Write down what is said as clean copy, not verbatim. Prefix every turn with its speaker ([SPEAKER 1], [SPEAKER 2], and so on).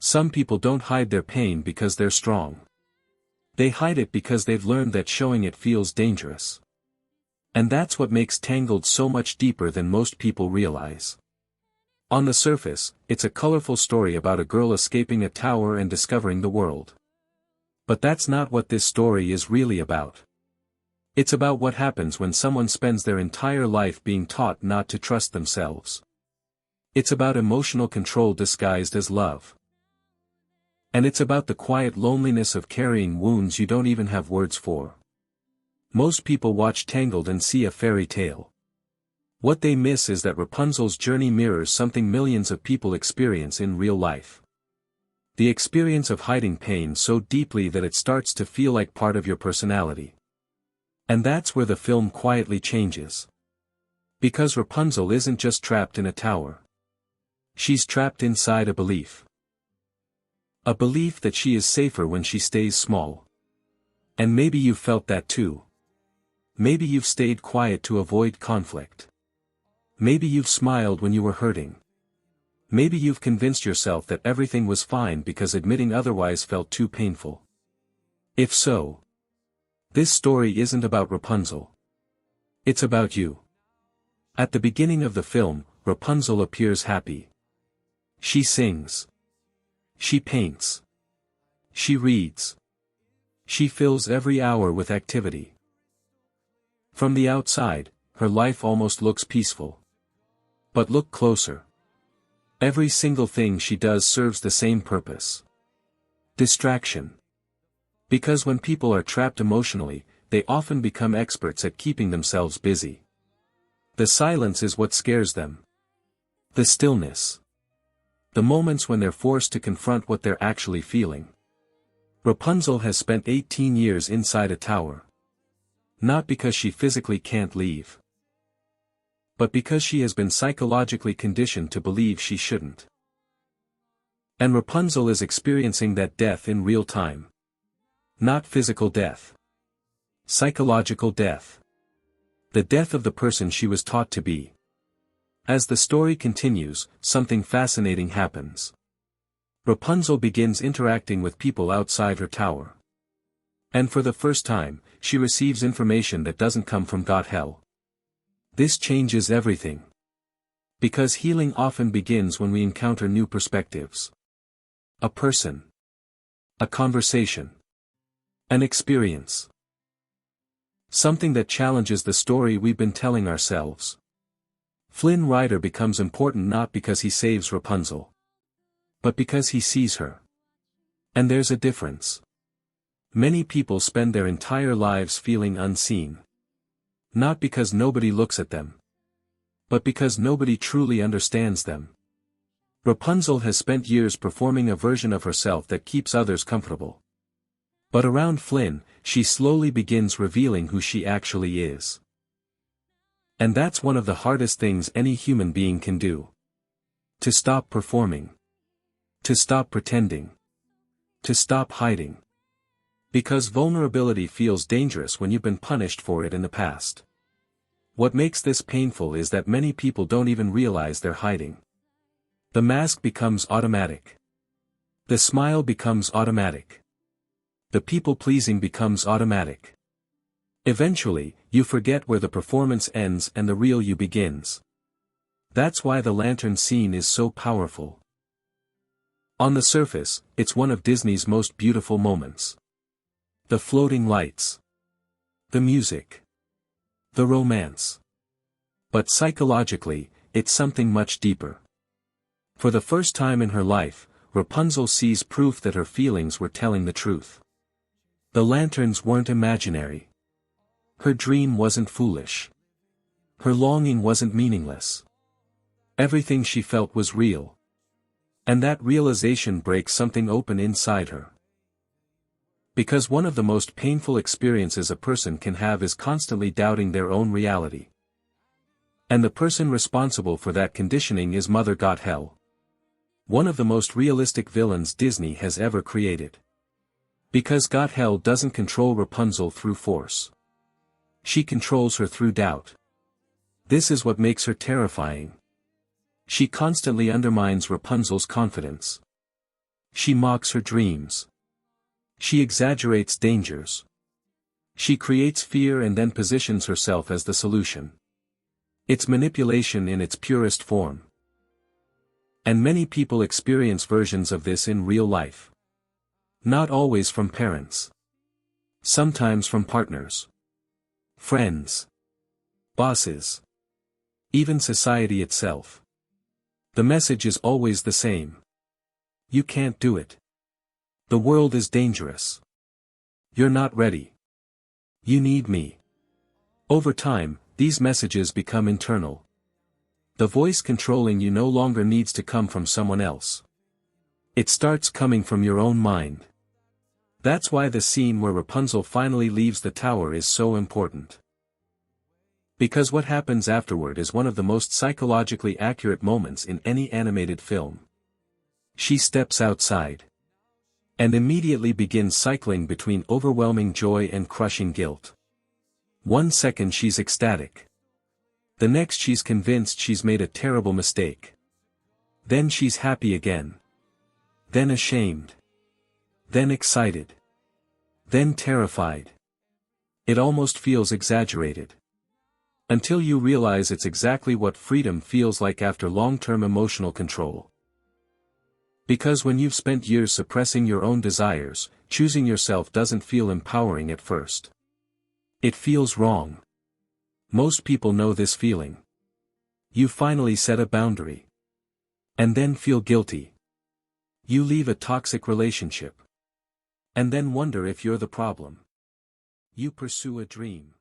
[SPEAKER 1] Some people don't hide their pain because they're strong. They hide it because they've learned that showing it feels dangerous. And that's what makes Tangled so much deeper than most people realize. On the surface, it's a colorful story about a girl escaping a tower and discovering the world. But that's not what this story is really about. It's about what happens when someone spends their entire life being taught not to trust themselves. It's about emotional control disguised as love. And it's about the quiet loneliness of carrying wounds you don't even have words for. Most people watch Tangled and see a fairy tale. What they miss is that Rapunzel's journey mirrors something millions of people experience in real life. The experience of hiding pain so deeply that it starts to feel like part of your personality. And that's where the film quietly changes. Because Rapunzel isn't just trapped in a tower. She's trapped inside a belief. A belief that she is safer when she stays small. And maybe you've felt that too. Maybe you've stayed quiet to avoid conflict. Maybe you've smiled when you were hurting. Maybe you've convinced yourself that everything was fine because admitting otherwise felt too painful. If so, this story isn't about Rapunzel. It's about you. At the beginning of the film, Rapunzel appears happy. She sings. She paints. She reads. She fills every hour with activity. From the outside, her life almost looks peaceful. But look closer. Every single thing she does serves the same purpose. Distraction. Because when people are trapped emotionally, they often become experts at keeping themselves busy. The silence is what scares them. The stillness. The moments when they're forced to confront what they're actually feeling. Rapunzel has spent 18 years inside a tower. Not because she physically can't leave. But because she has been psychologically conditioned to believe she shouldn't. And Rapunzel is experiencing that death in real time. Not physical death. Psychological death. The death of the person she was taught to be. As the story continues, something fascinating happens. Rapunzel begins interacting with people outside her tower. And for the first time, she receives information that doesn't come from Gothel. This changes everything. Because healing often begins when we encounter new perspectives. A person. A conversation. An experience. Something that challenges the story we've been telling ourselves. Flynn Rider becomes important not because he saves Rapunzel. But because he sees her. And there's a difference. Many people spend their entire lives feeling unseen. Not because nobody looks at them. But because nobody truly understands them. Rapunzel has spent years performing a version of herself that keeps others comfortable. But around Flynn, she slowly begins revealing who she actually is. And that's one of the hardest things any human being can do. To stop performing. To stop pretending. To stop hiding. Because vulnerability feels dangerous when you've been punished for it in the past. What makes this painful is that many people don't even realize they're hiding. The mask becomes automatic. The smile becomes automatic. The people-pleasing becomes automatic. Eventually, you forget where the performance ends and the real you begins. That's why the lantern scene is so powerful. On the surface, it's one of Disney's most beautiful moments. The floating lights. The music. The romance. But psychologically, it's something much deeper. For the first time in her life, Rapunzel sees proof that her feelings were telling the truth. The lanterns weren't imaginary. Her dream wasn't foolish. Her longing wasn't meaningless. Everything she felt was real. And that realization breaks something open inside her. Because one of the most painful experiences a person can have is constantly doubting their own reality. And the person responsible for that conditioning is Mother Gothel. One of the most realistic villains Disney has ever created. Because Gothel doesn't control Rapunzel through force. She controls her through doubt. This is what makes her terrifying. She constantly undermines Rapunzel's confidence. She mocks her dreams. She exaggerates dangers. She creates fear and then positions herself as the solution. It's manipulation in its purest form. And many people experience versions of this in real life. Not always from parents. Sometimes from partners. Friends. Bosses. Even society itself. The message is always the same. You can't do it. The world is dangerous. You're not ready. You need me. Over time, these messages become internal. The voice controlling you no longer needs to come from someone else. It starts coming from your own mind. That's why the scene where Rapunzel finally leaves the tower is so important. Because what happens afterward is one of the most psychologically accurate moments in any animated film. She steps outside. And immediately begins cycling between overwhelming joy and crushing guilt. 1 second she's ecstatic. The next she's convinced she's made a terrible mistake. Then she's happy again. Then ashamed. Then excited. Then terrified. It almost feels exaggerated. Until you realize it's exactly what freedom feels like after long-term emotional control. Because when you've spent years suppressing your own desires, choosing yourself doesn't feel empowering at first. It feels wrong. Most people know this feeling. You finally set a boundary. And then feel guilty. You leave a toxic relationship. And then wonder if you're the problem. You pursue a dream.